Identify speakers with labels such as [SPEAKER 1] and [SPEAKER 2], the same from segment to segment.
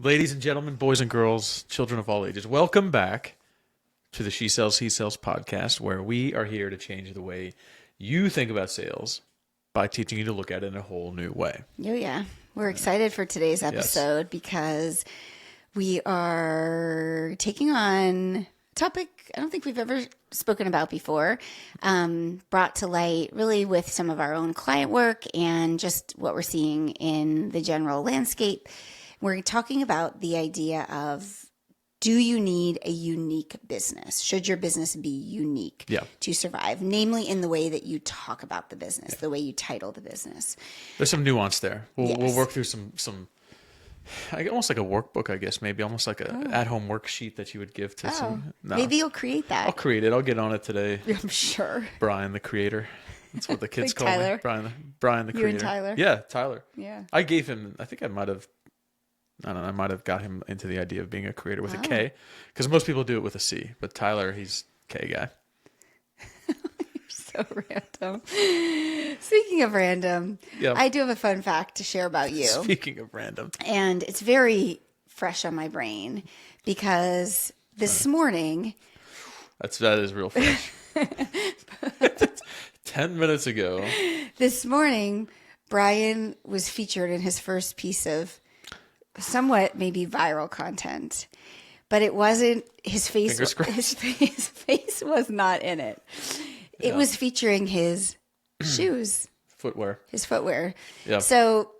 [SPEAKER 1] Ladies and gentlemen, boys and girls, children of all ages, welcome back to the She Sells, He Sells podcast, where we are here to change the way you think about sales by teaching you to look at it in a whole new way.
[SPEAKER 2] Oh, yeah. We're excited for today's episode because we are taking on a topic I don't think we've ever spoken about before, brought to light really with some of our own client work and just what we're seeing in the general landscape. We're talking about the idea of, do you need a unique business? Should your business be unique to survive? Namely, in the way that you talk about the business, the way you title the business.
[SPEAKER 1] There's some nuance there. We'll work through some almost like a workbook, I guess, maybe almost like a at-home worksheet that you would give to some. No.
[SPEAKER 2] Maybe you'll create that.
[SPEAKER 1] I'll create it. I'll get on it today.
[SPEAKER 2] I'm sure.
[SPEAKER 1] Brian, the creator. That's what the kids call
[SPEAKER 2] Tyler.
[SPEAKER 1] me. Brian, the creator.
[SPEAKER 2] You and Tyler?
[SPEAKER 1] Yeah, Tyler.
[SPEAKER 2] Yeah.
[SPEAKER 1] I gave him, I think I might have got him into the idea of being a creator with a K, because most people do it with a C, but Tyler, he's K guy.
[SPEAKER 2] You're so random. Speaking of random, I do have a fun fact to share about you.
[SPEAKER 1] Speaking of random.
[SPEAKER 2] And it's very fresh on my brain because this morning.
[SPEAKER 1] That is real fresh. 10 minutes ago.
[SPEAKER 2] This morning, Brian was featured in his first piece of somewhat maybe viral content, but it wasn't his face. His face was not in it. It was featuring his shoes, his footwear.
[SPEAKER 1] Yeah.
[SPEAKER 2] So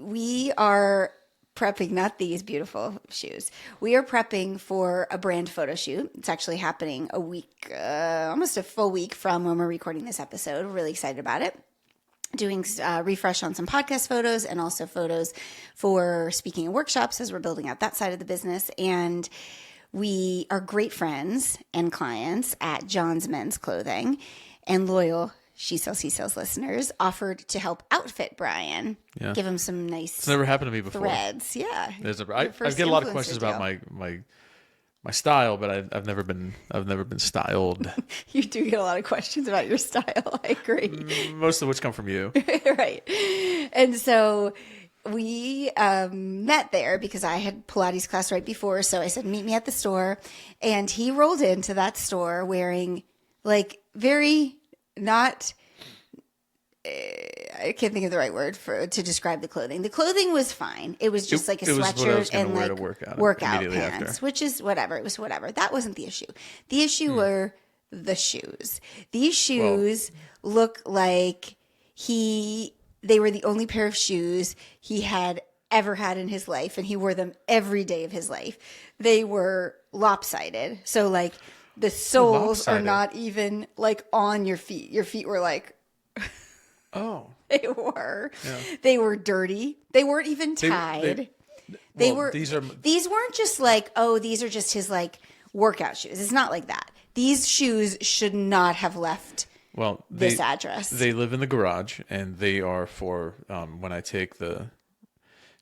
[SPEAKER 2] we are prepping, not these beautiful shoes. We are prepping for a brand photo shoot. It's actually happening a week, almost a full week from when we're recording this episode. We're really excited about it. Doing refresh on some podcast photos and also photos for speaking and workshops as we're building out that side of the business. And we are great friends and clients at John's Men's Clothing, and loyal She Sells, He Sells listeners offered to help outfit Brian. Yeah. Give him some nice
[SPEAKER 1] It's never happened to me before.
[SPEAKER 2] Threads. Yeah.
[SPEAKER 1] I get a lot of questions about my style, but I've never been styled.
[SPEAKER 2] You do get a lot of questions about your style. I agree.
[SPEAKER 1] Most of which come from you.
[SPEAKER 2] Right. And so we met there because I had Pilates class right before. So I said, meet me at the store. And he rolled into that store wearing very not... I can't think of the right word to describe the clothing. The clothing was fine. It was just like a sweatshirt and workout pants, after. Which is whatever. It was whatever. That wasn't the issue. The issue were the shoes. These shoes look like they were the only pair of shoes he had ever had in his life, and he wore them every day of his life. They were lopsided. So the soles are not even on your feet. Your feet were
[SPEAKER 1] Oh,
[SPEAKER 2] they were. Yeah. They were dirty. They weren't even tied. These weren't just these are just his workout shoes. It's not like that. These shoes should not have left this address.
[SPEAKER 1] They live in the garage, and they are for when I take the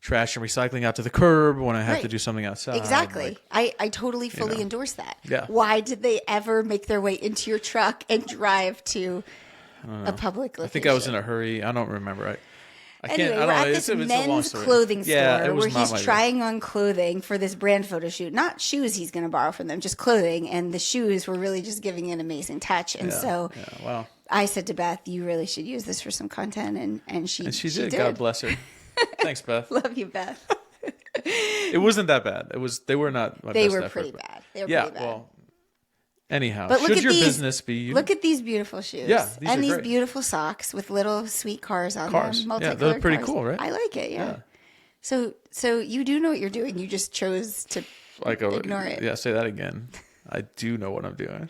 [SPEAKER 1] trash and recycling out to the curb, when I have to do something outside.
[SPEAKER 2] Exactly. I totally fully endorse that.
[SPEAKER 1] Yeah.
[SPEAKER 2] Why did they ever make their way into your truck and drive to a public location?
[SPEAKER 1] I think I was in a hurry. I don't remember.
[SPEAKER 2] Anyway, we're at this men's clothing store where he's trying on clothing for this brand photo shoot. Not shoes he's going to borrow from them, just clothing. And the shoes were really just giving an amazing touch. And I said to Beth, you really should use this for some content. And she did.
[SPEAKER 1] God bless her. Thanks, Beth.
[SPEAKER 2] Love you, Beth.
[SPEAKER 1] It wasn't that bad. They were not my best effort.
[SPEAKER 2] They were pretty bad. Well,
[SPEAKER 1] anyhow,
[SPEAKER 2] but
[SPEAKER 1] should your business be...
[SPEAKER 2] Look at these beautiful shoes.
[SPEAKER 1] Yeah,
[SPEAKER 2] these beautiful socks with little sweet cars on them.
[SPEAKER 1] Yeah, they're pretty cool, right?
[SPEAKER 2] I like it, yeah. So you do know what you're doing. You just chose to ignore it.
[SPEAKER 1] Yeah, say that again. I do know what I'm doing.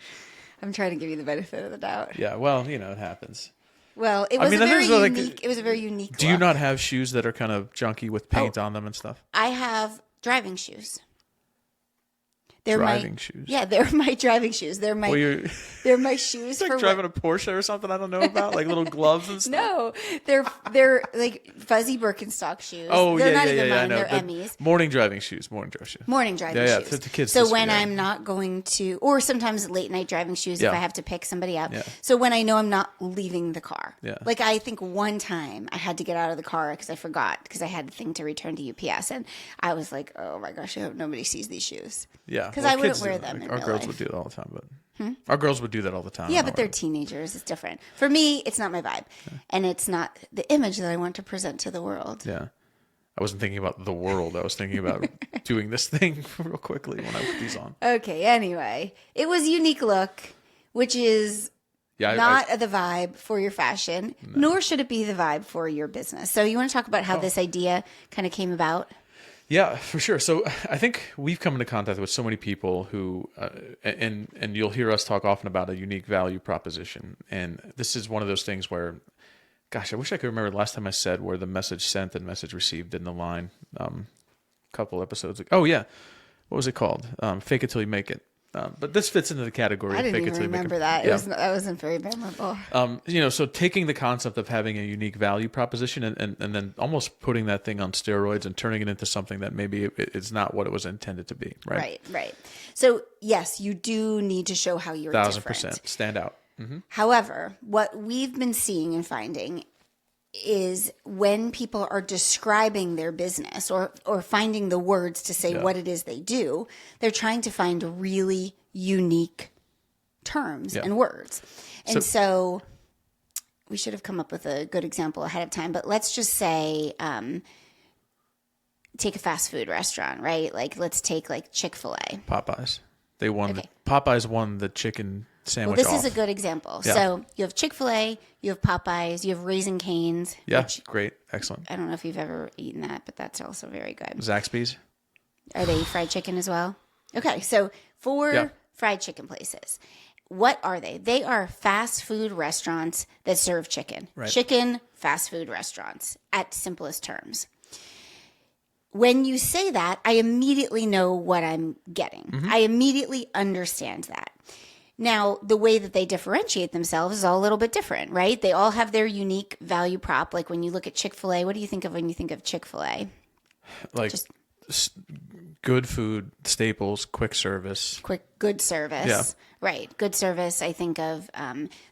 [SPEAKER 2] I'm trying to give you the benefit of the doubt.
[SPEAKER 1] Yeah, well, it happens.
[SPEAKER 2] Well, it was a very unique
[SPEAKER 1] Do you not have shoes that are kind of junky with paint on them and stuff?
[SPEAKER 2] I have driving shoes. They're
[SPEAKER 1] driving shoes.
[SPEAKER 2] Yeah, they're my driving shoes. They're my they're my shoes
[SPEAKER 1] like
[SPEAKER 2] for
[SPEAKER 1] driving a Porsche or something I don't know about, like little gloves and stuff.
[SPEAKER 2] No, they're like fuzzy Birkenstock shoes.
[SPEAKER 1] Oh,
[SPEAKER 2] they're
[SPEAKER 1] yeah,
[SPEAKER 2] not
[SPEAKER 1] yeah,
[SPEAKER 2] even
[SPEAKER 1] yeah,
[SPEAKER 2] mine.
[SPEAKER 1] I know.
[SPEAKER 2] They're
[SPEAKER 1] The
[SPEAKER 2] Emmys.
[SPEAKER 1] Morning driving shoes. Morning driving
[SPEAKER 2] shoes.
[SPEAKER 1] To kids.
[SPEAKER 2] So when I'm not going to, or sometimes late night driving shoes if I have to pick somebody up.
[SPEAKER 1] Yeah.
[SPEAKER 2] So when I know I'm not leaving the car.
[SPEAKER 1] Yeah.
[SPEAKER 2] Like I think one time I had to get out of the car because I forgot because I had a thing to return to UPS, and I was like, oh my gosh, I hope nobody sees these shoes.
[SPEAKER 1] Yeah,
[SPEAKER 2] because I wouldn't wear them.
[SPEAKER 1] Our girls would do that all the time, but our girls would do that all the time.
[SPEAKER 2] Yeah, but they're teenagers. It's different. For me, it's not my vibe, and it's not the image that I want to present to the world.
[SPEAKER 1] Yeah. I wasn't thinking about the world. I was thinking about doing this thing real quickly when I put these on.
[SPEAKER 2] Okay, anyway. It was a unique look, which is not the vibe for your fashion, nor should it be the vibe for your business. So you want to talk about how this idea kind of came about?
[SPEAKER 1] Yeah, for sure. So I think we've come into contact with so many people who, and you'll hear us talk often about a unique value proposition. And this is one of those things where, gosh, I wish I could remember the last time I said where the message sent and message received in the line a couple episodes ago. Oh, yeah. What was it called? Fake it till you make it. But this fits into the category.
[SPEAKER 2] I didn't even remember that.
[SPEAKER 1] Yeah.
[SPEAKER 2] That wasn't very memorable.
[SPEAKER 1] So taking the concept of having a unique value proposition and then almost putting that thing on steroids and turning it into something that maybe it's not what it was intended to be.
[SPEAKER 2] Right. So yes, you do need to show how you're
[SPEAKER 1] 1,000% stand out. Mm-hmm.
[SPEAKER 2] However, what we've been seeing and finding is when people are describing their business or finding the words to say what it is they do, they're trying to find really unique terms and words. And so we should have come up with a good example ahead of time, but let's just say, take a fast food restaurant, right? Like let's take like Chick-fil-A.
[SPEAKER 1] Popeyes. They won. Popeyes won the chicken sandwich
[SPEAKER 2] Well, this is a good example. Yeah. So you have Chick-fil-A, you have Popeyes, you have Raising Cane's.
[SPEAKER 1] Yeah, great. Excellent.
[SPEAKER 2] I don't know if you've ever eaten that, but that's also very good.
[SPEAKER 1] Zaxby's.
[SPEAKER 2] Are they fried chicken as well? Okay, so four fried chicken places. What are they? They are fast food restaurants that serve chicken. Right. Chicken fast food restaurants at simplest terms. When you say that, I immediately know what I'm getting. Mm-hmm. I immediately understand that. Now, the way that they differentiate themselves is all a little bit different, right? They all have their unique value prop. Like when you look at Chick-fil-A, what do you think of when you think of Chick-fil-A?
[SPEAKER 1] Like just good food, staples, quick service.
[SPEAKER 2] Good service. Yeah. Right. Good service. I think of,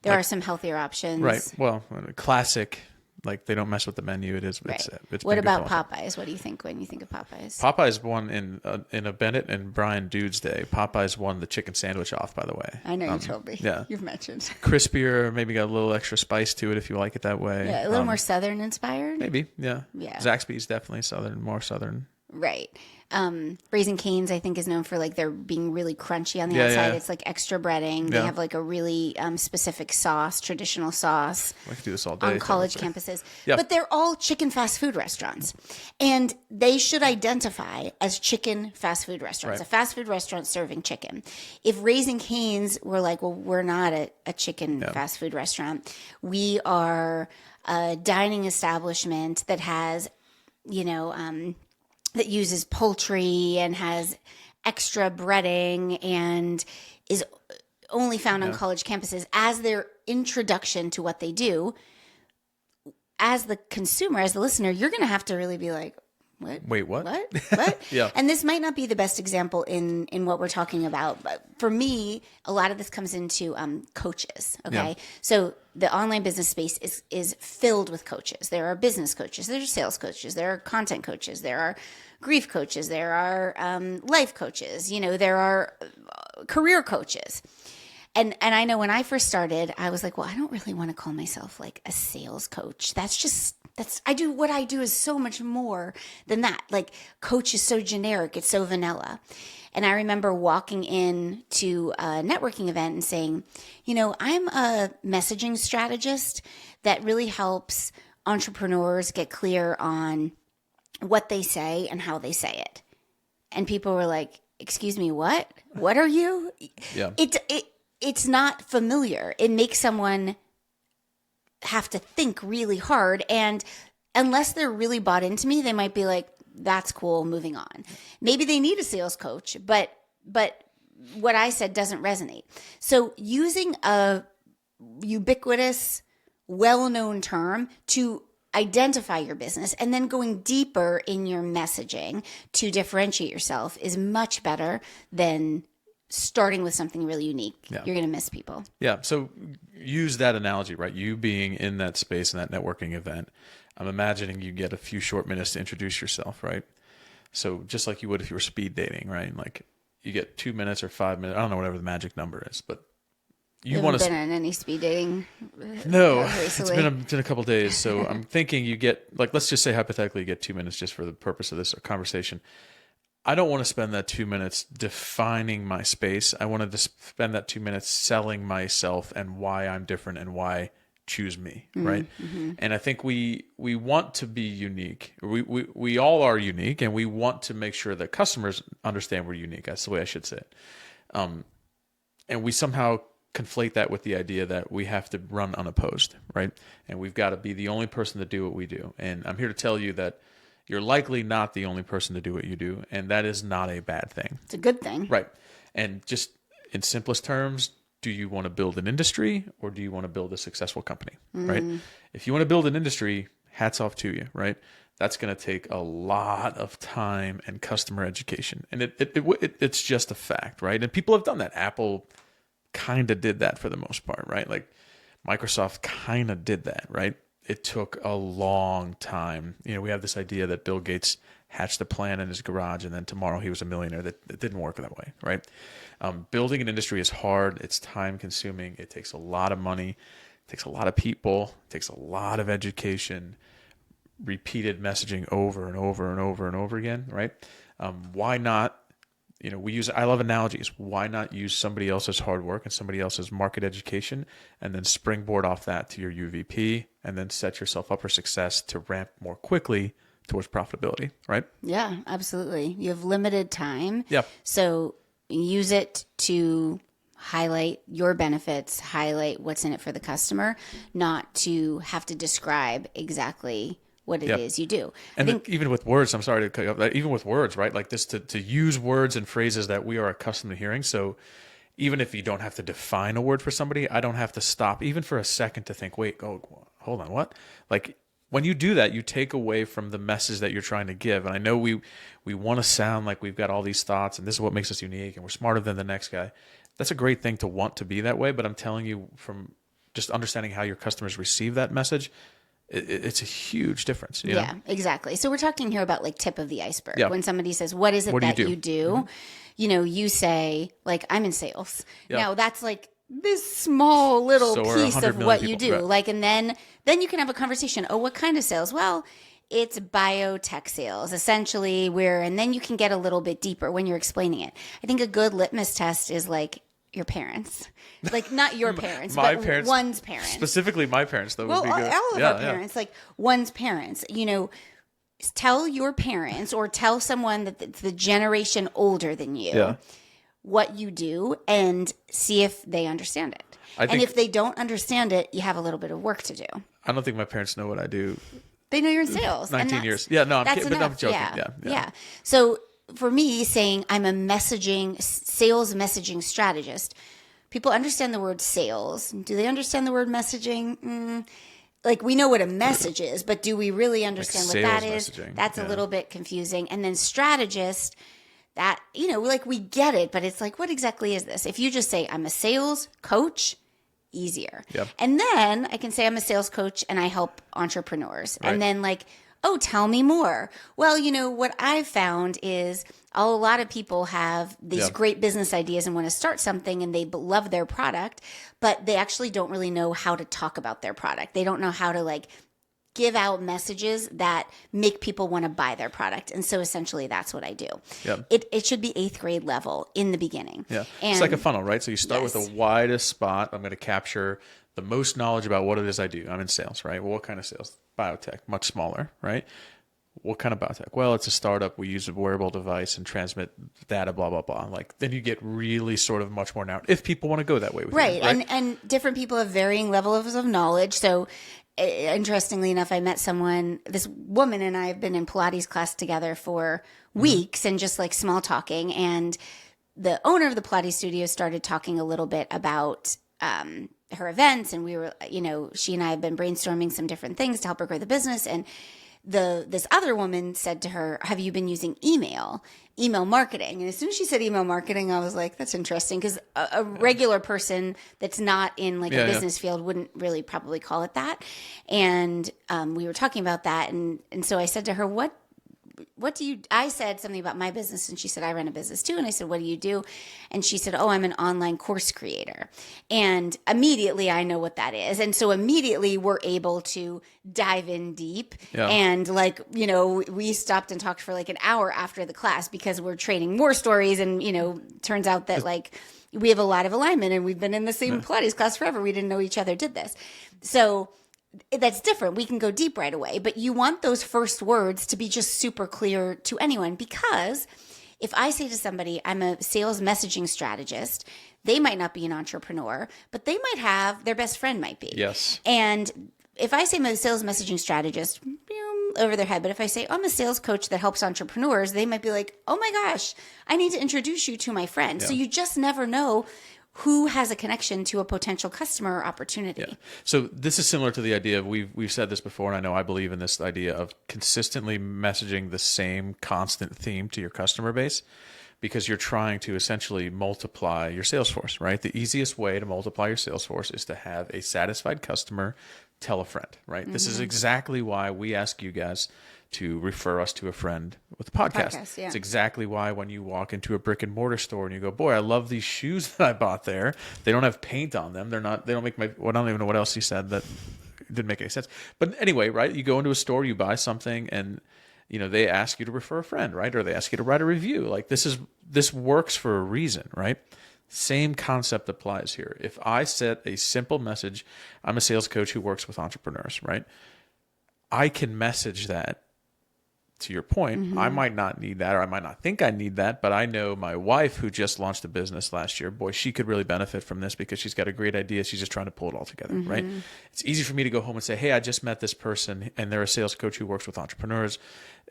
[SPEAKER 2] there are some healthier options.
[SPEAKER 1] Right. Well, classic. Like they don't mess with the menu. It is.
[SPEAKER 2] Right.
[SPEAKER 1] It's
[SPEAKER 2] what about Popeyes? What do you think when you think of Popeyes?
[SPEAKER 1] Popeyes won in a Bennett and Brian Dude's day. Popeyes won the chicken sandwich off. By the way,
[SPEAKER 2] I know you told me.
[SPEAKER 1] Yeah,
[SPEAKER 2] you've mentioned
[SPEAKER 1] crispier. Maybe got a little extra spice to it if you like it that way.
[SPEAKER 2] Yeah, a little more Southern inspired.
[SPEAKER 1] Maybe. Yeah.
[SPEAKER 2] Yeah.
[SPEAKER 1] Zaxby's definitely Southern, more Southern.
[SPEAKER 2] Right. Raising Cane's, I think, is known for like they're being really crunchy on the outside. Yeah. It's like extra breading. They have like a really specific sauce, traditional sauce.
[SPEAKER 1] I could do this all day
[SPEAKER 2] on college campuses. Yeah. But they're all chicken fast food restaurants, and they should identify as chicken fast food restaurants. Right. A fast food restaurant serving chicken. If Raising Cane's were like, well, we're not a chicken fast food restaurant. We are a dining establishment that has, that uses poultry and has extra breading and is only found on college campuses as their introduction to what they do. As the consumer, as the listener, you're going to have to really be like, what?
[SPEAKER 1] Wait, what?
[SPEAKER 2] What?
[SPEAKER 1] Yeah.
[SPEAKER 2] And this might not be the best example in what we're talking about, but for me, a lot of this comes into coaches. Okay, yeah. So the online business space is filled with coaches. There are business coaches, there are sales coaches, there are content coaches, there are grief coaches, there are life coaches. There are career coaches. And I know when I first started, I was like, well, I don't really want to call myself like a sales coach. What I do is so much more than that. Like coach is so generic. It's so vanilla. And I remember walking in to a networking event and saying, I'm a messaging strategist that really helps entrepreneurs get clear on what they say and how they say it. And people were like, excuse me, what? What are you?
[SPEAKER 1] Yeah.
[SPEAKER 2] It's not familiar. It makes someone have to think really hard. And unless they're really bought into me, they might be like, that's cool, moving on. Maybe they need a sales coach, but but what I said doesn't resonate. So using a ubiquitous, well-known term to identify your business and then going deeper in your messaging to differentiate yourself is much better than starting with something really unique.
[SPEAKER 1] Yeah.
[SPEAKER 2] You're going to miss people.
[SPEAKER 1] Yeah. So use that analogy, right? You being in that space in that networking event. I'm imagining you get a few short minutes to introduce yourself, right? So just like you would if you were speed dating, right? Like you get 2 minutes or 5 minutes. I don't know whatever the magic number is, but you want to
[SPEAKER 2] been on any speed dating?
[SPEAKER 1] No,
[SPEAKER 2] recently?
[SPEAKER 1] it's been a couple days. So I'm thinking you get, like, let's just say hypothetically you get 2 minutes just for the purpose of this conversation. I don't want to spend that 2 minutes defining my space. I wanted to spend that 2 minutes selling myself and why I'm different and why choose me, right? Mm-hmm. And I think we want to be unique. We all are unique, and we want to make sure that customers understand we're unique. That's the way I should say it. And we somehow conflate that with the idea that we have to run unopposed, right? And we've got to be the only person to do what we do. And I'm here to tell you that you're likely not the only person to do what you do, and that is not a bad thing.
[SPEAKER 2] It's a good thing.
[SPEAKER 1] Right. And just in simplest terms, do you want to build an industry or do you want to build a successful company, right? If you want to build an industry, hats off to you, right? That's going to take a lot of time and customer education. And it's just a fact, right? And people have done that. Apple kind of did that for the most part, right? Like Microsoft kind of did that, right? It took a long time. You know, we have this idea that Bill Gates hatched a plan in his garage and then tomorrow he was a millionaire. That didn't work that way, right? Building an industry is hard. It's time consuming. It takes a lot of money. It takes a lot of people. It takes a lot of education, repeated messaging over and over and over and over again, right? Why not? You know, I love analogies. Why not use somebody else's hard work and somebody else's market education and then springboard off that to your UVP and then set yourself up for success to ramp more quickly towards profitability, right?
[SPEAKER 2] Yeah, absolutely. You have limited time.
[SPEAKER 1] Yeah.
[SPEAKER 2] So use it to highlight your benefits, highlight what's in it for the customer, not to have to describe exactly what it is you do.
[SPEAKER 1] And I think, even with words, I'm sorry to cut you off, even with words, right? Like this, to use words and phrases that we are accustomed to hearing. So even if you don't have to define a word for somebody, I don't have to stop even for a second to think, wait, oh, hold on, what? Like when you do that, you take away from the message that you're trying to give. And I know we want to sound like we've got all these thoughts and this is what makes us unique and we're smarter than the next guy. That's a great thing to want to be that way. But I'm telling you, from just understanding how your customers receive that message, it's a huge difference. You know?
[SPEAKER 2] Exactly. So we're talking here about like tip of the iceberg.
[SPEAKER 1] Yeah.
[SPEAKER 2] When somebody says, what is it that you do?
[SPEAKER 1] Mm-hmm.
[SPEAKER 2] You know, you say like, I'm in sales. Yeah. Now that's like this small little piece of what you do. Right. Like, and then you can have a conversation. Oh, what kind of sales? Well, it's biotech sales essentially and then you can get a little bit deeper when you're explaining it. I think a good litmus test is like, your parents, like not your parents, but
[SPEAKER 1] parents,
[SPEAKER 2] one's parents.
[SPEAKER 1] Specifically my parents, though, would be good.
[SPEAKER 2] All of our parents, like one's parents, you know, tell your parents or tell someone that's the generation older than you what you do and see if they understand it. And if they don't understand it, you have a little bit of work to do.
[SPEAKER 1] I don't think my parents know what I do.
[SPEAKER 2] They know you're in sales.
[SPEAKER 1] 19 years. Yeah, no, I'm kidding, but I'm joking.
[SPEAKER 2] Yeah. So for me, saying I'm a sales messaging strategist, people understand the word sales. Do they understand the word messaging? Like we know what a message is, but do we really understand what that is? Messaging. That's a little bit confusing. And then strategist, that, you know, like we get it, but it's like, what exactly is this? If you just say I'm a sales coach, easier. Yep. And then I can say I'm a sales coach and I help entrepreneurs. Right. And then like, oh, tell me more. Well, you know, what I've found is a lot of people have these great business ideas and want to start something and they love their product, but they actually don't really know how to talk about their product. They don't know how to like give out messages that make people want to buy their product. And so essentially that's what I do. Yep. It should be 8th grade level in the beginning. Yeah. And
[SPEAKER 1] it's like a funnel, right? So you start with the widest spot. I'm going to capture the most knowledge about what it is I do. I'm in sales, right? Well, what kind of sales? Biotech, much smaller, right? What kind of biotech? Well, it's a startup. We use a wearable device and transmit data, blah, blah, blah. Like then you get really sort of much more now if people want to go that way with you.
[SPEAKER 2] Right. And different people have varying levels of knowledge. So interestingly enough, I met this woman and I have been in Pilates class together for weeks and just like small talking. And the owner of the Pilates studio started talking a little bit about her events, and we were, she and I have been brainstorming some different things to help her grow the business. And this other woman said to her, have you been using email marketing? And as soon as she said email marketing, I was like, that's interesting, because a regular person that's not in like a business field wouldn't really probably call it that. And we were talking about that. And so I said to her, I said something about my business, and she said, I run a business too. And I said, what do you do? And she said, oh, I'm an online course creator. And immediately I know what that is. And so immediately we're able to dive in deep. Yeah. And we stopped and talked for like an hour after the class because we're trading war stories. And, turns out that we have a lot of alignment, and we've been in the same Pilates class forever. We didn't know each other did this. So that's different. We can go deep right away, but you want those first words to be just super clear to anyone, because if I say to somebody, I'm a sales messaging strategist, they might not be an entrepreneur, but they might have, their best friend might be.
[SPEAKER 1] Yes.
[SPEAKER 2] And if I say I'm a sales messaging strategist, over their head, but if I say, I'm a sales coach that helps entrepreneurs, they might be like, oh my gosh, I need to introduce you to my friend. Yeah. So you just never know who has a connection to a potential customer or opportunity.
[SPEAKER 1] Yeah. So this is similar to the idea of, we've said this before, and I know I believe in this idea of consistently messaging the same constant theme to your customer base, because you're trying to essentially multiply your sales force, right? The easiest way to multiply your sales force is to have a satisfied customer tell a friend, right? Mm-hmm. This is exactly why we ask you guys to refer us to a friend with a podcast. Yeah. It's exactly why when you walk into a brick and mortar store and you go, boy, I love these shoes that I bought there. They don't have paint on them. They don't make I don't even know what else he said that didn't make any sense. But anyway, right? You go into a store, you buy something, and they ask you to refer a friend, right? Or they ask you to write a review. Like this works for a reason, right? Same concept applies here. If I set a simple message, I'm a sales coach who works with entrepreneurs, right? I can message that. To your point, mm-hmm. I might not need that, or I might not think I need that, but I know my wife, who just launched a business last year, boy, she could really benefit from this because she's got a great idea. She's just trying to pull it all together, mm-hmm. right? It's easy for me to go home and say, hey, I just met this person, and they're a sales coach who works with entrepreneurs,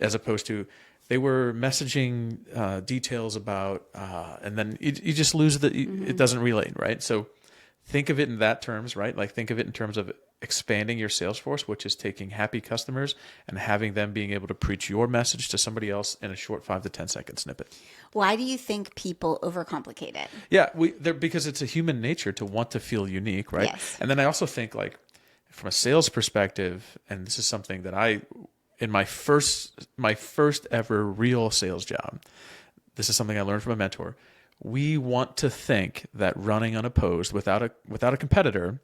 [SPEAKER 1] as opposed to they were messaging details about, and then you just lose mm-hmm. it doesn't relate, right? So think of it in that terms, right? Like think of it in terms of expanding your sales force, which is taking happy customers and having them being able to preach your message to somebody else in a short 5 to 10 second snippet.
[SPEAKER 2] Why do you think people overcomplicate it?
[SPEAKER 1] Yeah, because it's a human nature to want to feel unique, right? Yes. And then I also think, like, from a sales perspective, and this is something that in my first ever real sales job, this is something I learned from a mentor. We want to think that running unopposed without a competitor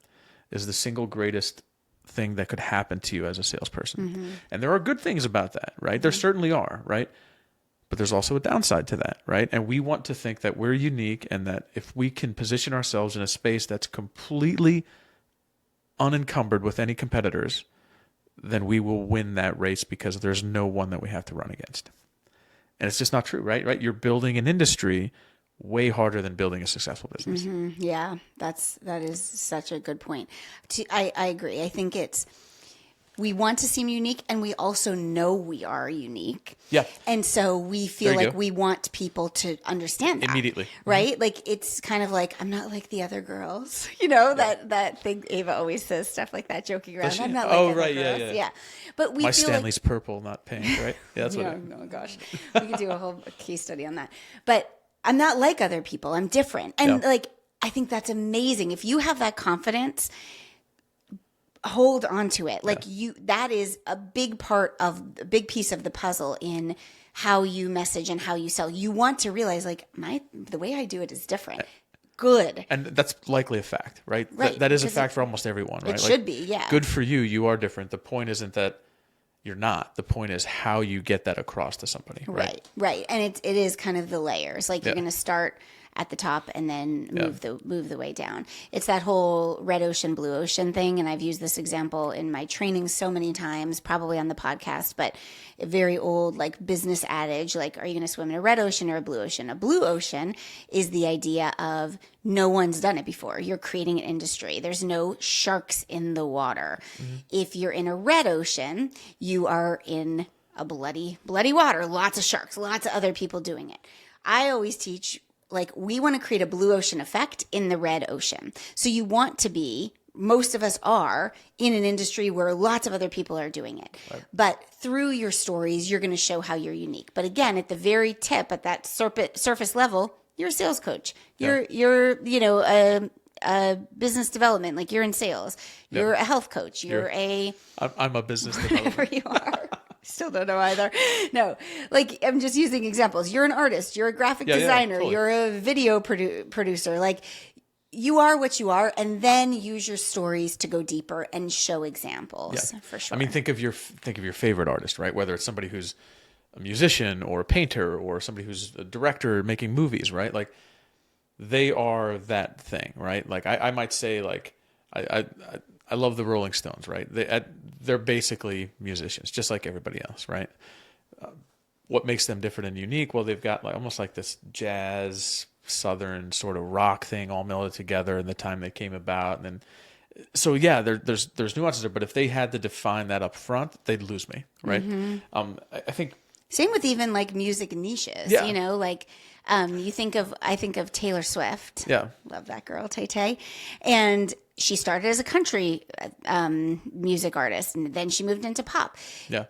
[SPEAKER 1] is the single greatest thing that could happen to you as a salesperson. Mm-hmm. And there are good things about that, right? Mm-hmm. There certainly are, right? But there's also a downside to that, right? And we want to think that we're unique, and that if we can position ourselves in a space that's completely unencumbered with any competitors, then we will win that race because there's no one that we have to run against. And it's just not true, right? You're building an industry way harder than building a successful business.
[SPEAKER 2] Mm-hmm. Yeah, that is such a good point. I agree. I think we want to seem unique, and we also know we are unique.
[SPEAKER 1] Yeah.
[SPEAKER 2] And so we feel like we want people to understand that.
[SPEAKER 1] Immediately.
[SPEAKER 2] Right? Mm-hmm. Like, it's kind of like, I'm not like the other girls. That thing Ava always says, stuff like that, joking around. I'm not like other girls. Yeah. But we
[SPEAKER 1] My
[SPEAKER 2] feel
[SPEAKER 1] Stanley's purple, not pink, right? Yeah, that's what
[SPEAKER 2] oh gosh. We could do a whole case study on that. But I'm not like other people. I'm different. And I think that's amazing. If you have that confidence, hold on to it. That is a big piece of the puzzle in how you message and how you sell. You want to realize, the way I do it is different. Good.
[SPEAKER 1] And that's likely a fact, right? That is a fact for almost everyone, right?
[SPEAKER 2] It should be, yeah.
[SPEAKER 1] Good for you. You are different. The point isn't that you're not. The point is how you get that across to somebody.
[SPEAKER 2] Right. And it is kind of the layers. You're going to start at the top and then move the way down. It's that whole red ocean, blue ocean thing. And I've used this example in my training so many times, probably on the podcast, but a very old business adage, are you going to swim in a red ocean or a blue ocean? A blue ocean is the idea of no one's done it before. You're creating an industry. There's no sharks in the water. Mm-hmm. If you're in a red ocean, you are in a bloody water, lots of sharks, lots of other people doing it. I always teach like we want to create a blue ocean effect in the red ocean. So you want to be, most of us are in an industry where lots of other people are doing it. Right. But through your stories, you're going to show how you're unique. But again, at the very tip, at that surface level, you're a sales coach. You're a business development, like you're in sales. You're a health coach.
[SPEAKER 1] I'm a business developer.
[SPEAKER 2] Whatever you are. Still don't know either. No, like I'm just using examples. You're an artist. You're a graphic designer. Totally. You're a video producer. Like you are what you are, and then use your stories to go deeper and show examples. Yeah. For sure.
[SPEAKER 1] I mean, think of your favorite artist, right? Whether it's somebody who's a musician or a painter or somebody who's a director making movies, right? Like they are that thing, right? Like I might say, like I love the Rolling Stones, right? They're basically musicians, just like everybody else, right? What makes them different and unique? Well, they've got like almost like this jazz, southern sort of rock thing all melded together in the time they came about, and then so yeah, there's nuances there. But if they had to define that up front, they'd lose me, right? Mm-hmm. I think
[SPEAKER 2] same with even like music niches. Yeah. You know, like I think of Taylor Swift. Yeah, love that girl, Tay Tay, and she started as a country music artist, and then she moved into pop. Yeah.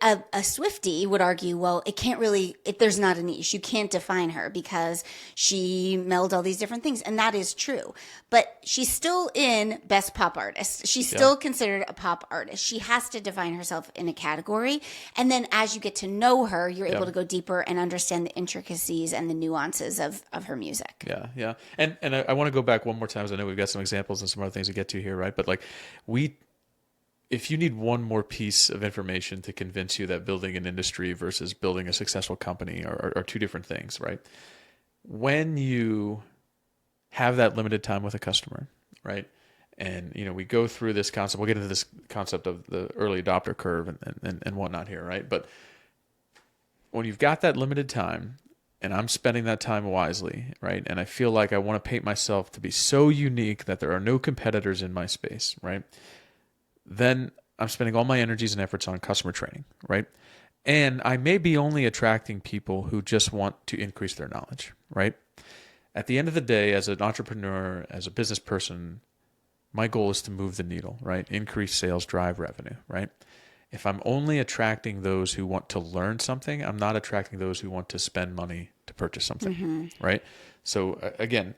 [SPEAKER 2] A Swiftie would argue, well, it can't really, there's not a niche. You can't define her because she melded all these different things. And that is true. But she's still in best pop artist. She's still considered a pop artist. She has to define herself in a category. And then as you get to know her, you're able to go deeper and understand the intricacies and the nuances of her music.
[SPEAKER 1] Yeah, yeah. And I want to go back one more time, because I know we've got some examples and some other things to get to here, right? But like if you need one more piece of information to convince you that building an industry versus building a successful company are two different things, right? When you have that limited time with a customer, right? And, we go through this concept, we'll get into this concept of the early adopter curve and whatnot here, right? But when you've got that limited time and I'm spending that time wisely, right? And I feel like I want to paint myself to be so unique that there are no competitors in my space, right? Then I'm spending all my energies and efforts on customer training, right? And I may be only attracting people who just want to increase their knowledge, right? At the end of the day, as an entrepreneur, as a business person, my goal is to move the needle, right? Increase sales, drive revenue, right? If I'm only attracting those who want to learn something, I'm not attracting those who want to spend money to purchase something, right? So again,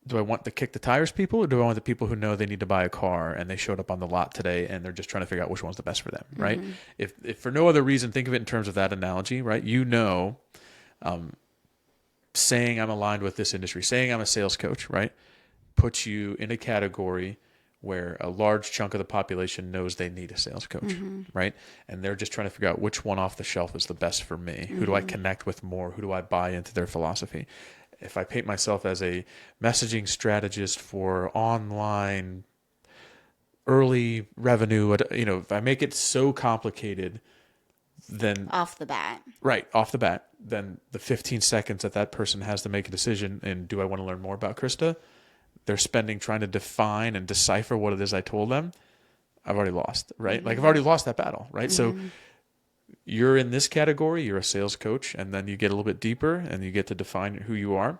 [SPEAKER 1] do I want the kick the tires people, or do I want the people who know they need to buy a car and they showed up on the lot today and they're just trying to figure out which one's the best for them, right? If for no other reason, think of it in terms of that analogy, right? Saying I'm aligned with this industry, saying I'm a sales coach, right, puts you in a category where a large chunk of the population knows they need a sales coach, right? And they're just trying to figure out which one off the shelf is the best for me. Who do I connect with more? Who do I buy into their philosophy? If I paint myself as a messaging strategist for online early revenue, if I make it so complicated, then
[SPEAKER 2] off the bat,
[SPEAKER 1] then the 15 seconds that person has to make a decision, and do I want to learn more about Krista? They're spending trying to define and decipher what it is I told them. I've already lost, right? Like I've already lost that battle, right? So you're in this category, you're a sales coach, and then you get a little bit deeper and you get to define who you are.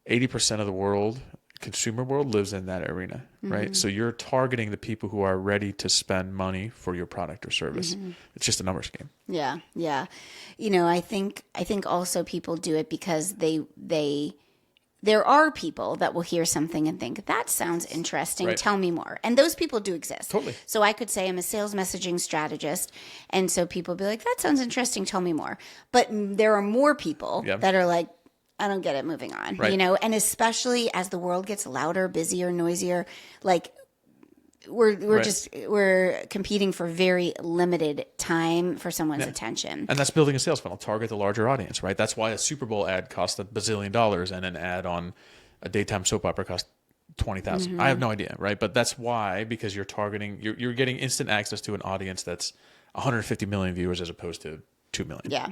[SPEAKER 1] 80% of the world, consumer world, lives in that arena, right? So you're targeting the people who are ready to spend money for your product or service. It's just a numbers game.
[SPEAKER 2] Yeah, yeah. I think also people do it because there are people that will hear something and think, that sounds interesting. Right. Tell me more. And those people do exist.
[SPEAKER 1] Totally.
[SPEAKER 2] So I could say I'm a sales messaging strategist. And so people be like, that sounds interesting. Tell me more. But there are more people that are like, I don't get it. Moving on, right. And especially as the world gets louder, busier, noisier, like we're competing for very limited time for someone's attention.
[SPEAKER 1] And that's building a sales funnel, target the larger audience, right? That's why a Super Bowl ad costs $1 bazillion and an ad on a daytime soap opera costs $20,000. I have no idea, right? But that's why, because you're targeting, you're getting instant access to an audience that's 150 million viewers as opposed to 2 million.
[SPEAKER 2] Yeah.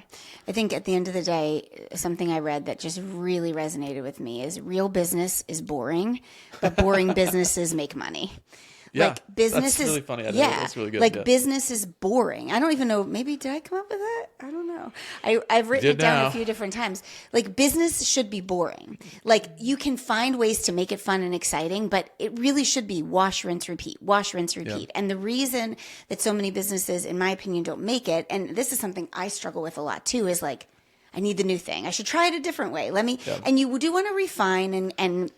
[SPEAKER 2] I think at the end of the day, something I read that just really resonated with me is real business is boring, but boring businesses make money.
[SPEAKER 1] Yeah,
[SPEAKER 2] like business
[SPEAKER 1] that's
[SPEAKER 2] is
[SPEAKER 1] really funny.
[SPEAKER 2] Yeah,
[SPEAKER 1] that's really good.
[SPEAKER 2] Like business is boring. I don't even know. Maybe did I come up with that? I don't know. I've written it down a few different times. Like, business should be boring. Like, you can find ways to make it fun and exciting, but it really should be wash, rinse, repeat, wash, rinse, repeat.
[SPEAKER 1] Yep.
[SPEAKER 2] And the reason that so many businesses, in my opinion, don't make it, and this is something I struggle with a lot too, is like, I need the new thing. I should try it a different way. And you do want to refine and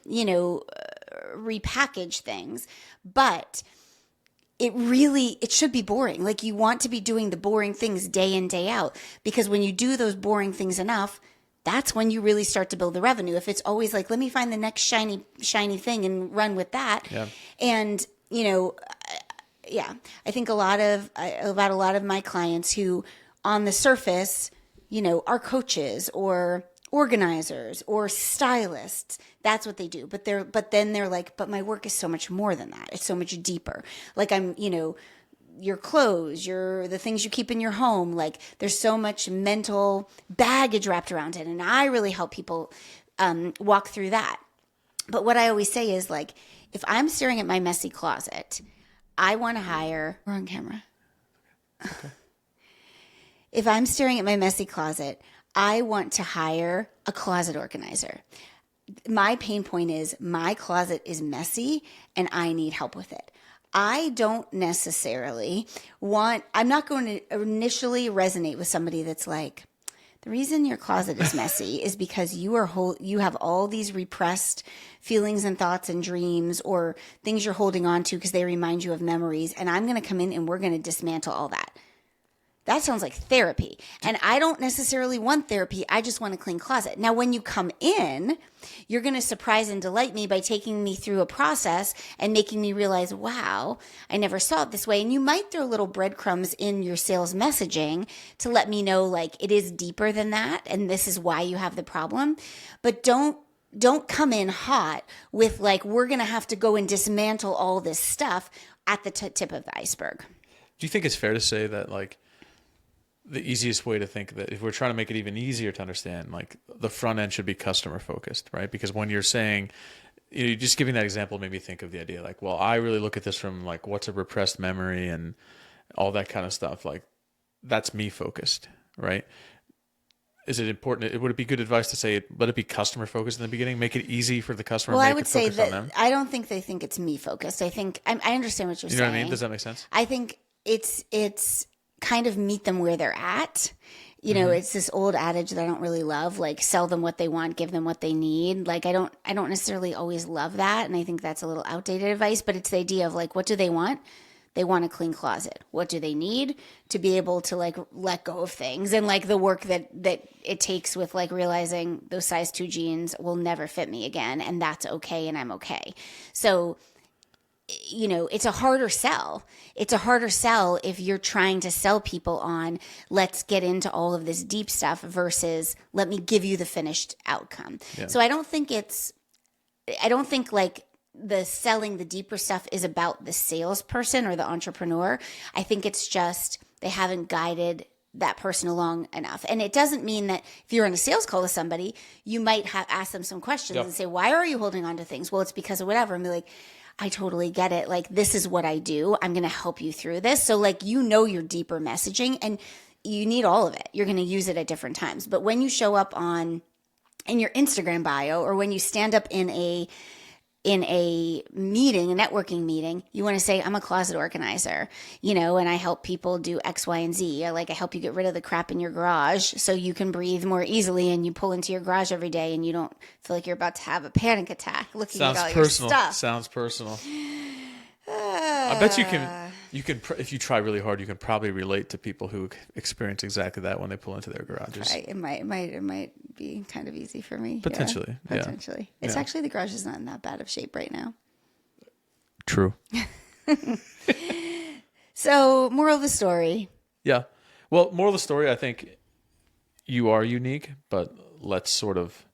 [SPEAKER 2] repackage things, but it should be boring. Like, you want to be doing the boring things day in, day out, because when you do those boring things enough, that's when you really start to build the revenue. If it's always like, let me find the next shiny thing and run with that. Yeah. And, I think about a lot of my clients who on the surface, are coaches or organizers or stylists. That's what they do. But then they're like, but my work is so much more than that. It's so much deeper. Like, I'm, your clothes, the things you keep in your home. Like, there's so much mental baggage wrapped around it. And I really help people walk through that. But what I always say is, like, if I'm staring at my messy closet, I want to hire, we're on camera. Okay. If I'm staring at my messy closet, I want to hire a closet organizer. My pain point is my closet is messy and I need help with it. I don't necessarily I'm not going to initially resonate with somebody that's like, the reason your closet is messy is because you have all these repressed feelings and thoughts and dreams or things you're holding on to because they remind you of memories. And I'm going to come in and we're going to dismantle all that. That sounds like therapy. And I don't necessarily want therapy. I just want a clean closet. Now, when you come in, you're going to surprise and delight me by taking me through a process and making me realize, wow, I never saw it this way. And you might throw little breadcrumbs in your sales messaging to let me know, like, it is deeper than that. And this is why you have the problem. But don't come in hot with, like, we're going to have to go and dismantle all this stuff at the tip of the iceberg.
[SPEAKER 1] Do you think it's fair to say that, like, the easiest way to think that if we're trying to make it even easier to understand, like, the front end should be customer focused, right? Because when you're saying, just giving that example made me think of the idea, like, well, I really look at this from, like, what's a repressed memory and all that kind of stuff. Like, that's me focused, right? Is it important? Would it be good advice to say, let it be customer focused in the beginning? Make it easy for the customer.
[SPEAKER 2] Well,
[SPEAKER 1] make
[SPEAKER 2] I would
[SPEAKER 1] it
[SPEAKER 2] say
[SPEAKER 1] focus on them?
[SPEAKER 2] I don't think they think it's me focused. I think I understand what you're saying.
[SPEAKER 1] You know what I mean? Does that make sense?
[SPEAKER 2] I think it's kind of meet them where they're at. It's this old adage that I don't really love, like, sell them what they want, give them what they need. Like, I don't necessarily always love that. And I think that's a little outdated advice, but it's the idea of, like, what do they want? They want a clean closet. What do they need to be able to, like, let go of things? And, like, the work that it takes with, like, realizing those size 2 jeans will never fit me again. And that's okay. And I'm okay. So, it's a harder sell. It's a harder sell if you're trying to sell people on, let's get into all of this deep stuff versus let me give you the finished outcome. Yeah. So I don't think like the selling the deeper stuff is about the salesperson or the entrepreneur. I think it's just they haven't guided that person along enough. And it doesn't mean that if you're on a sales call with somebody, you might have asked them some questions and say, why are you holding on to things? Well, it's because of whatever. And be like, I totally get it. Like, this is what I do. I'm going to help you through this. So, like, your deeper messaging, and you need all of it. You're going to use it at different times. But when you show up in your Instagram bio, or when you stand up in a meeting, a networking meeting, you want to say, I'm a closet organizer, and I help people do X, Y, and Z. I help you get rid of the crap in your garage so you can breathe more easily, and you pull into your garage every day and you don't feel like you're about to have a panic attack looking at all your stuff.
[SPEAKER 1] Sounds personal. I bet you can, if you try really hard, you can probably relate to people who experience exactly that when they pull into their garages.
[SPEAKER 2] Right. It might be kind of easy for me.
[SPEAKER 1] Potentially. Yeah.
[SPEAKER 2] Potentially. It's actually, the garage is not in that bad of shape right now.
[SPEAKER 1] True.
[SPEAKER 2] So, moral of the story.
[SPEAKER 1] Yeah. Well, moral of the story, I think you are unique, but let's sort of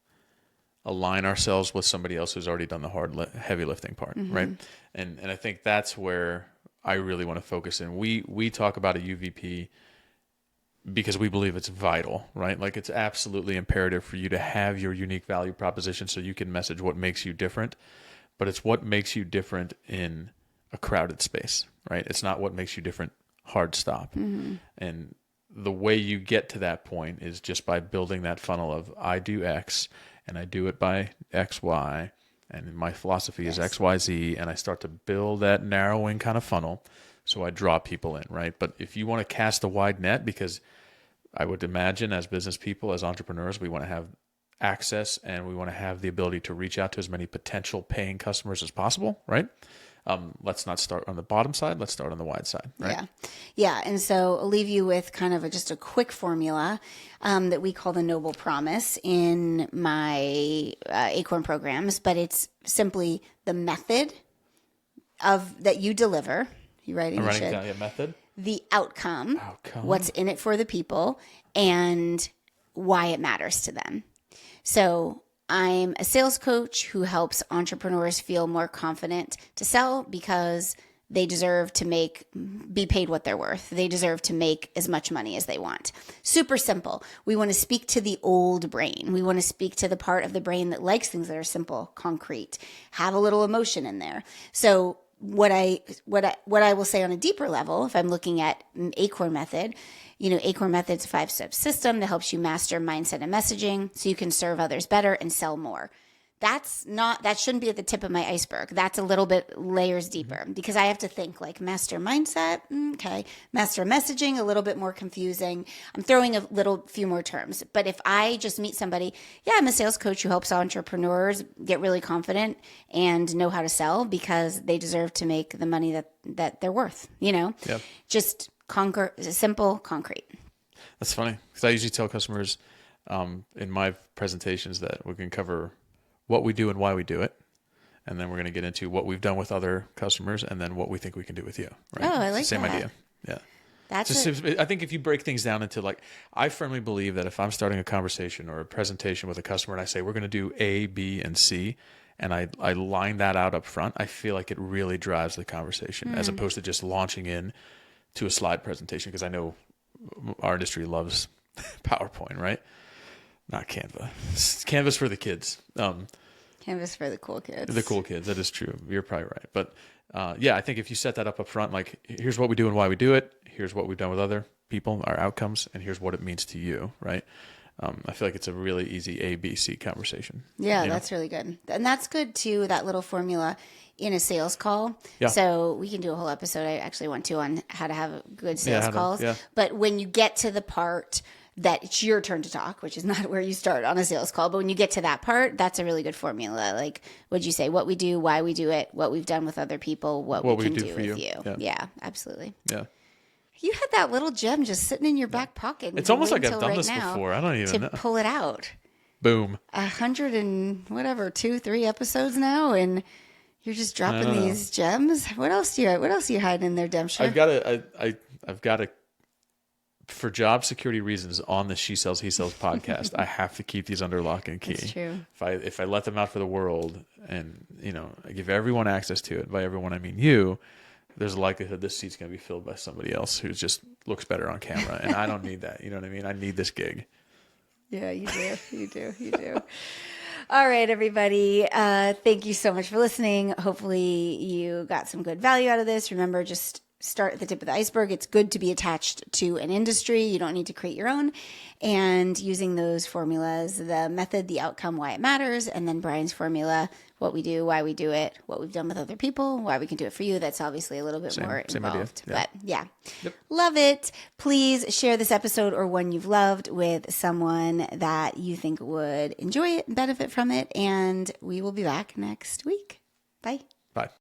[SPEAKER 1] align ourselves with somebody else who's already done the heavy lifting part, right? And I think that's where I really want to focus in. We talk about a UVP because we believe it's vital, right? Like, it's absolutely imperative for you to have your unique value proposition so you can message what makes you different, but it's what makes you different in a crowded space, right? It's not what makes you different hard stop. And the way you get to that point is just by building that funnel of I do X and I do it by X, Y, and my philosophy is X, Y, Z, and I start to build that narrowing kind of funnel so I draw people in, right? But if you want to cast a wide net, because I would imagine as business people, as entrepreneurs, we want to have access and we want to have the ability to reach out to as many potential paying customers as possible, right? Let's not start on the bottom side. Let's start on the wide side, right?
[SPEAKER 2] Yeah. Yeah. And so I'll leave you with kind of just a quick formula that we call the Noble Promise in my ACORN programs, but it's simply the method that you deliver. You writing?
[SPEAKER 1] I'm writing down a method.
[SPEAKER 2] The outcome, what's in it for the people, and why it matters to them. So I'm a sales coach who helps entrepreneurs feel more confident to sell because they deserve to be paid what they're worth. They deserve to make as much money as they want. Super simple. We want to speak to the old brain. We want to speak to the part of the brain that likes things that are simple, concrete, have a little emotion in there. So what I will say on a deeper level, if I'm looking at an ACORN method, ACORN method's a 5-step system that helps you master mindset and messaging so you can serve others better and sell more. That shouldn't be at the tip of my iceberg. That's a little bit layers deeper because I have to think like master mindset. Okay. Master messaging, a little bit more confusing. I'm throwing a few more terms, but if I just meet somebody, I'm a sales coach who helps entrepreneurs get really confident and know how to sell because they deserve to make the money that they're worth, just simple, concrete.
[SPEAKER 1] That's funny because I usually tell customers in my presentations that we can cover what we do and why we do it. And then we're going to get into what we've done with other customers and then what we think we can do with you. Right?
[SPEAKER 2] Oh, I like
[SPEAKER 1] Same
[SPEAKER 2] that.
[SPEAKER 1] idea. Yeah.
[SPEAKER 2] That's
[SPEAKER 1] I think if you break things down into I firmly believe that if I'm starting a conversation or a presentation with a customer and I say, we're going to do A, B, and C, and I line that out up front, I feel like it really drives the conversation as opposed to just launching in to a slide presentation. Because I know our industry loves PowerPoint, right? Not Canva. It's Canvas for the kids.
[SPEAKER 2] Canvas for the cool kids.
[SPEAKER 1] The cool kids. That is true. You're probably right. But I think if you set that up front, like here's what we do and why we do it. Here's what we've done with other people, our outcomes, and here's what it means to you, right? I feel like it's a really easy A, B, C conversation.
[SPEAKER 2] Yeah, that's really good. And that's good too, that little formula in a sales call.
[SPEAKER 1] Yeah.
[SPEAKER 2] So we can do a whole episode I actually want to on how to have good sales calls.
[SPEAKER 1] Yeah.
[SPEAKER 2] But when you get to the part that it's your turn to talk, which is not where you start on a sales call, but when you get to that part, that's a really good formula. Like, what'd you say? What we do, why we do it, what we've done with other people, what we can do with you. Yeah, absolutely.
[SPEAKER 1] Yeah.
[SPEAKER 2] You had that little gem just sitting in your back pocket.
[SPEAKER 1] It's almost like I've done this before. I don't even know.
[SPEAKER 2] To pull it out.
[SPEAKER 1] Boom.
[SPEAKER 2] 100 and whatever, 2-3 episodes now, and you're just dropping these gems. What else do you hiding in there, Dempster?
[SPEAKER 1] I've got to, for job security reasons, on the She Sells, He Sells podcast, I have to keep these under lock and key.
[SPEAKER 2] That's true.
[SPEAKER 1] If I let them out for the world and, I give everyone access to it, by everyone I mean you, there's a likelihood this seat's going to be filled by somebody else who just looks better on camera. And I don't need that. You know what I mean? I need this gig.
[SPEAKER 2] Yeah, you do. You do. All right, everybody. Thank you so much for listening. Hopefully you got some good value out of this. Remember, just start at the tip of the iceberg. It's good to be attached to an industry. You don't need to create your own. And using those formulas, the method, the outcome, why it matters, and then Brian's formula, what we do, why we do it, what we've done with other people, why we can do it for you. That's obviously a little bit more involved. But Yep. Love it. Please share this episode or one you've loved with someone that you think would enjoy it and benefit from it. And we will be back next week. Bye.